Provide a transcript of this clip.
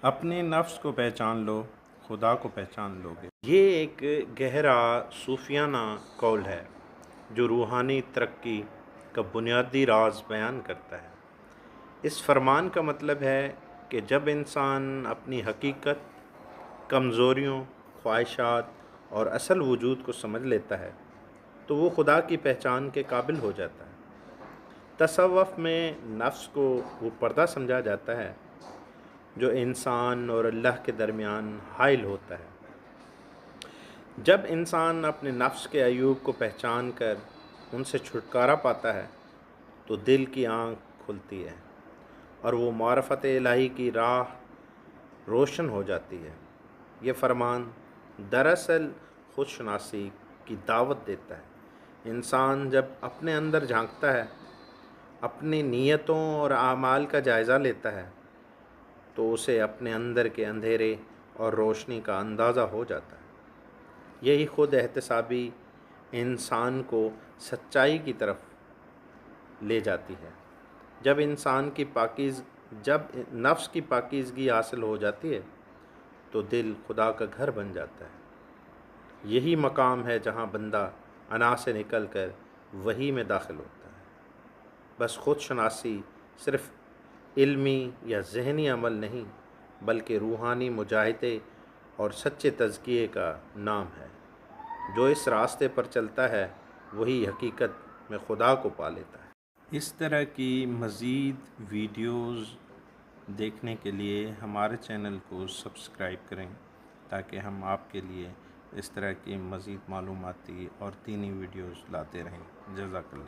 अपने नफ्स को पहचान लो, खुदा को पहचान लोगे। ये एक गहरा सूफियाना कौल है जो रूहानी तरक्की का बुनियादी राज बयान करता है। इस फरमान का मतलब है कि जब इंसान अपनी हकीकत, कमज़ोरियों, ख्वाहिशात और असल वजूद को समझ लेता है तो वो खुदा की पहचान के काबिल हो जाता है। तसव्वुफ़ में नफ्स को वो पर्दा समझा जाता है जो इंसान और अल्लाह के दरमियान हाइल होता है। जब इंसान अपने नफ्स के अयूब को पहचान कर उनसे छुटकारा पाता है तो दिल की आँख खुलती है और वो मारफत इलाही की राह रोशन हो जाती है। ये फरमान दरअसल खुदशनासी की दावत देता है। इंसान जब अपने अंदर झांकता है, अपनी नीयतों और आमाल का जायज़ा लेता है तो उसे अपने अंदर के अंधेरे और रोशनी का अंदाज़ा हो जाता है। यही खुद एहतसाबी इंसान को सच्चाई की तरफ ले जाती है। जब नफ्स की पाकीज़गी हासिल हो जाती है तो दिल खुदा का घर बन जाता है। यही मकाम है जहाँ बंदा अना से निकल कर वही में दाखिल होता है। बस खुद शनासी सिर्फ़ इल्मी या ज़हनी अमल नहीं बल्कि रूहानी मुजाहिदे और सच्चे तज़किये का नाम है। जो इस रास्ते पर चलता है वही हकीकत में खुदा को पा लेता है। इस तरह की मज़ीद वीडियोज़ देखने के लिए हमारे चैनल को सब्सक्राइब करें ताकि हम आपके लिए इस तरह की मज़ीद मालूमाती और दीनी वीडियोज़ लाते रहें। जज़ाकल्लाह।